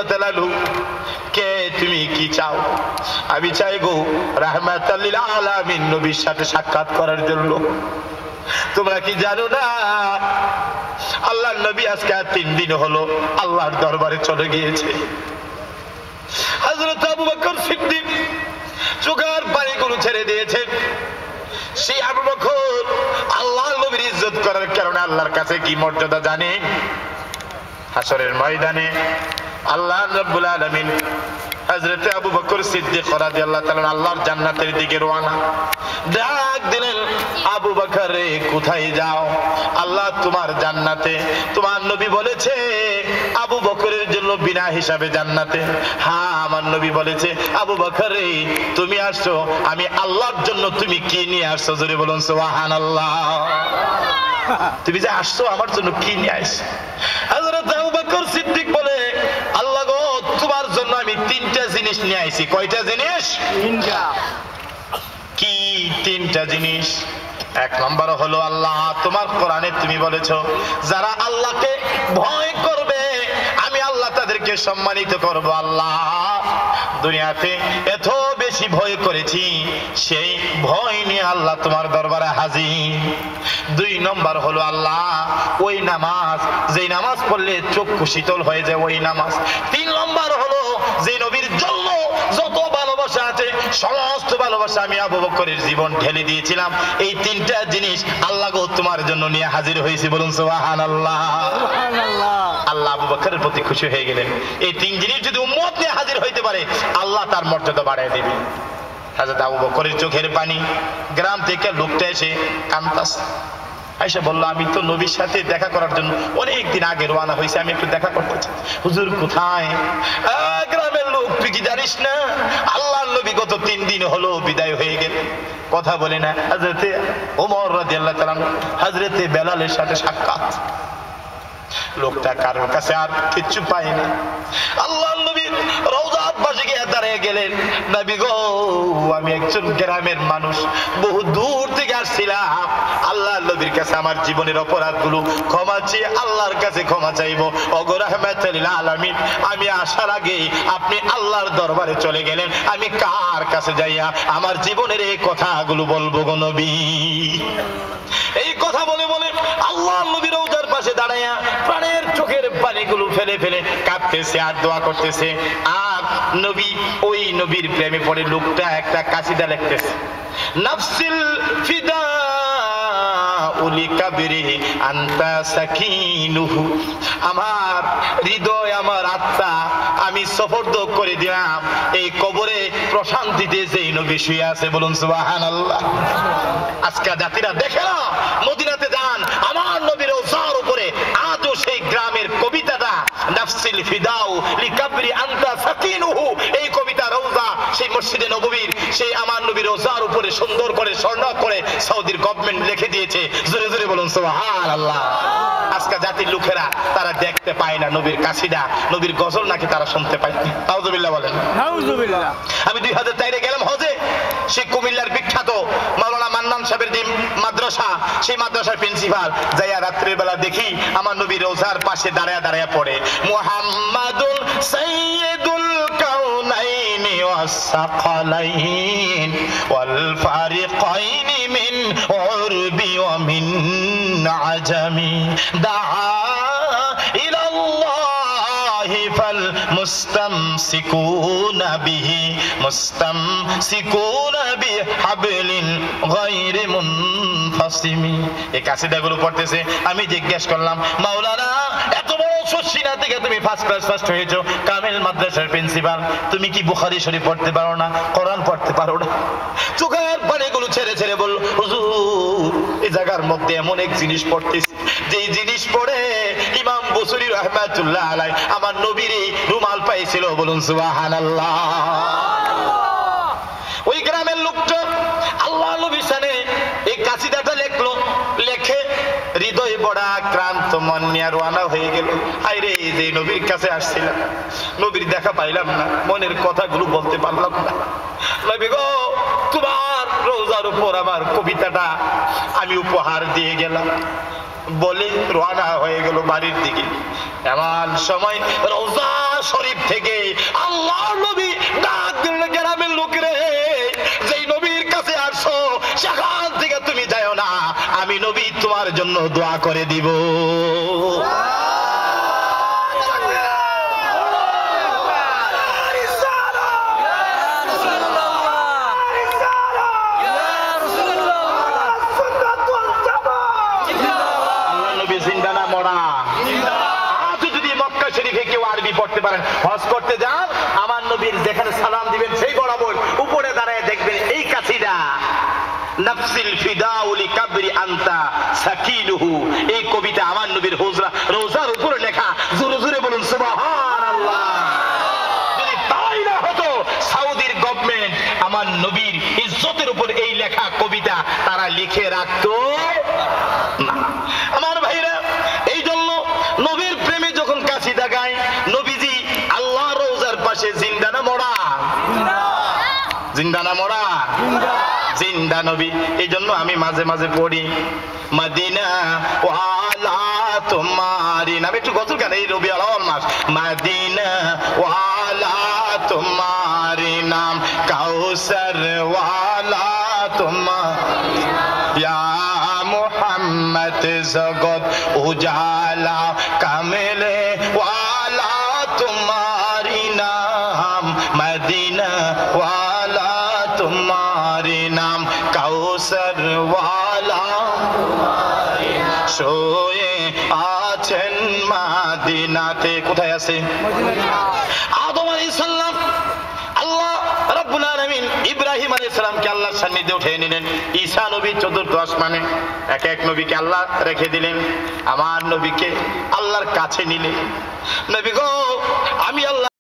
রাদিয়াল্লাহু তাআলা আনহু, কে তুমি কি চাও? আমি চাই গো রাহমাতাল লিল আলামিন নবীর সাথে সাক্ষাৎ করার জন্য। তোমরা কি জানো না আল্লাহর নবী আজকে 3 দিন হলো আল্লাহর দরবারে চলে গিয়েছে। হযরত আবু বকর সিদ্দিক চোখের পানিগুলো ছেড়ে দিয়েছেন। সেই আবু বকর আল্লাহর নবীর ইজ্জত করার কারণে আল্লাহর কাছে কি মর্যাদা জানেন? হাসরের ময়দানে আল্লাহ রাব্বুল আলামিন হযরত আবু বকর সিদ্দিক রাদিয়াল্লাহু তাআলা আল্লাহর জান্নাতের দিকে রওনা। ডাক দিলেন, আবু বকর রে কোথায় যাও? আল্লাহ তোমার জান্নাতে, তোমার নবী বলেছে আবু বকরের জন্য বিনা হিসাবে জান্নাতে। হ্যাঁ, আমার নবী বলেছে। আবু বকর রে তুমি আসছো, আমি আল্লাহর জন্য তুমি কি নিয়ে আসছো? জোরে বলুন সুবহানাল্লাহ। তুমি যে আসছো আমার জন্য কি নিয়ে আসছো? হযরত আবু বকর সিদ্দিক বলে, আল্লাহ গো তোমার জন্য আমি 3টা জিনিস নিয়ে আইছি। কয়টা জিনিস? 3টা। কি 3টা জিনিস? 1 নম্বর হলো আল্লাহ তোমার কোরআনে তুমি বলেছো যারা আল্লাহকে ভয় করবে আমি আল্লাহ তাদেরকে সম্মানিত করব। আল্লাহ দুনিয়াতে এত বেশি ভয় করেছি, সেই ভয় নিয়ে আল্লাহ তোমার দরবারে হাজির। 2 নম্বর হলো আল্লাহ ওই নামাজ, যেই নামাজ পড়লে চক্ষু শীতল হয়ে যায় ওই নামাজ। 3 নম্বর হলো যে নবীর জন্য যত ভালোবাসা আছে সমস্ত ভালোবাসা আমি আবু বকরের জীবন ঢেলে দিয়েছিলাম। এই 3টা জিনিস আল্লাহ গো তোমার জন্য নিয়ে হাজির হয়েছি। বলুন সুবহানাল্লাহ। আল্লাহ আবু বকরের প্রতি খুশি হয়ে গেলেন। এই 3 জিনিস যদি উম্মত নিয়ে হাজির হইতে পারে আল্লাহ তার মর্যাদা বাড়ায় দেবে। হযরত আবু বকরের চোখের পানি। গ্রাম থেকে লোকটা এসে কান্তাছে, আয়েশা বলল আমি তো নবীর সাথে দেখা করার জন্য অনেক দিন আগে রওনা হয়েছে, আমি একটু দেখা করতে চাই। হুজুর কোথায়? গ্রামের লোক, তুই কি জানিস না আল্লাহর নবী গত 3 দিন হলো বিদায় হয়ে গেল, কথা বলে না। হযরতে ওমর রাদিয়াল্লাহু তাআলা হযরতে বেলালের সাথে সাক্ষাৎ। লোকটা কারোর কাছে আর কিচ্ছু পায় না। আল্লাহর নবী রওজার পাশে গিয়ে দাঁড়িয়ে গেলেন, নবী গো আমি একজন গ্রামের মানুষ, বহু দূর থেকে আসছিলাম আল্লাহর নবীর কাছে আমার জীবনের অপরাধগুলো ক্ষমা চেয়ে আল্লাহর কাছে ক্ষমা চাইবো। ওগো রাহমাতুল লিল আলামিন, আমি আসার আগে আপনি আল্লাহর দরবারে চলে গেলেন, আমি কার কাছে যাইয়া আমার জীবনের এই কথাগুলো বলবো গো নবী? এই কথা বলে বলে আল্লাহর নবী রওজার পাশে দাঁড়ায়া প্রাণের চোখের পানিগুলো ফেলে ফেলে কাঁদতেছে আর দোয়া করতেছে। আর নবী, ওই নবীর প্রেমে পড়ে লোকটা একটা কাসিদা লিখতেছে, নাফসিল ফিদা উলি কাবরি আনতা সাকিনুহু, আমার হৃদয় আমার আত্মা আমি সফরদ করে দিলাম এই কবরে প্রশান্তিতে যেই নবী শুয়ে আছে। বলুন সুবহানাল্লাহ। আজকে জাতিরা দেখে না, মদিনাতে যান, আমার নবীর রওজার উপরে আজও সেই গ্রামের কবিতাটা নাফসিল ফিদাউ লিকাবরি আনতা সাকিনুহু, এই কবিতা রওজা সেই মসজিদে নববীর সেই আমার নবীর রওজার উপরে সুন্দর করে স্বর্ণ করে সৌদির গভর্নমেন্ট লিখে দিয়েছে। জোরে জোরে বলুন সুবহানাল্লাহ। আজকে জাতির লোকেরা তারা দেখতে পায় না নবীর কাসিদা, নবীর গজল নাকি তারা শুনতে পায় না। নাউজুবিল্লাহ বলেন। নাউজুবিল্লাহ। আমি 2004 গেলাম হজে, সেই কুমিল্লার বিখ্যাত মাওলানা মান্নান সাহেবের যে মাদ্রাসা, সেই মাদ্রাসার প্রিন্সিপাল যাইয়া রাত্রির বেলা দেখি আমার নবীর রওজার পাশে দাঁড়ায়া দাঁড়ায়া পড়ে মুহাম্মাদুন সাইয়্যিদুল কাউনাইনি ওয়াস সাকালাইন ওয়াল ফারিকাইনি মিন উরবি ওয়া মিন আজামি দাআ ইলাল্লাহি ফাল মুস্তামসিকুনা বিহি মুস্তামসিকুনা বিহাবলিন গায়রি মুনফাসিমি। এই কাসিদাগুলো পড়তেছে। আমি জিজ্ঞেস করলাম, মাওলানা এত বড় শশিনা থেকে তুমি ফার্স্ট ক্লাস ফার্স্ট হয়েছো, কামিল মাদ্রাসার প্রিন্সিপাল, তুমি কি বুখারী শরীফ পড়তে পারো না, কোরআন পড়তে পারো না? চোখের পানিগুলো ছেড়ে ছেড়ে বলল, হুজুর এই জায়গার মধ্যে এমন এক জিনিস পড়তেছি যেই জিনিস পড়ে ইমাম বুসরি রাহমাতুল্লাহ আলাইহি আমার নবীর রুমাল পাইছিল। বলুন সুবহানাল্লাহ। ওই গ্রামের লোকটা আল্লাহ নবীর শানে এই কাসিদাটা লিখলো, লেখে হৃদয় বড় আক্রান্ত মন নিয়ে রওনা হয়ে গেল। আইরে যে নবীর কাছে আসছিলাম, নবীর দেখা পাইলাম না, মনের কথাগুলো বলতে পারলাম না। নবী গো তোমার রওজার উপর আমার কবিতাটা আমি উপহার দিয়ে গেলাম বলে রওনা হয়ে গেল বাড়ির দিকে। এমন সময় রওজার শরীফ থেকে আল্লাহর নবী ডাক দিলেন, গ্রামের লোকরে, যেই নবীর কাছে আসছো সেখান থেকে তুমি যাও না, আমি নবী তোমার জন্য দোয়া করে দিব। হজ করতে যান, আমার নবীর যেখানে সালাম দিবেন সেই বরাবর উপরে দাঁড়ায় দেখবেন এই কাছিটা, নাফসিল ফিদাউলি কাবরি আনতা সাকিলুহু, এই কবিতা আমার নবীর রোজার উপরে লেখা। জোরে জোরে বলুন সুবহানাল্লাহ। যদি তাই না হতো, সৌদির গভর্নমেন্ট আমার নবীর ইজ্জতের উপর এই লেখা কবিতা তারা লিখে রাখতো না। আমার ভাইরা, এই জন্য নবীর প্রেমে যখন কাছিদা গায়, নবীজি আল্লাহ রোজার পাশে জিন্দা না মরা? জিন্দা না মরা? জিন্দা নবী। এই জন্য আমি মাঝে মাঝে পড়ি, মদিনা ওয়ালা তোমারি নাম। একটু গজল গান, এই রবিউল আউয়াল মাস। মদিনা ওয়ালা তোমারি নাম, কাউসার ওয়ালা তোমারি ইয়া মুহাম্মদ জগত উজালা কামেলে ওয়ালা তোমারি নাম, মদিনা ওয়ালা তোমারি নাম, কাউসার ওয়ালা শোয়ে আছেন মদিনাতে। কোথায় আছে? আদম আলাইহিস সালাম, আল্লাহ রাব্বুল আলামিন ইব্রাহিম আলাইহিস সালামকে আল্লাহর সান্নিধ্যে উঠিয়ে নিলেন। ঈসা নবী চতুর্থ আসমানে, এক এক নবীকে আল্লাহ রেখে দিলেন। আমার নবীকে আল্লাহর কাছে নিলেন। নবী গো, আমি আল্লাহ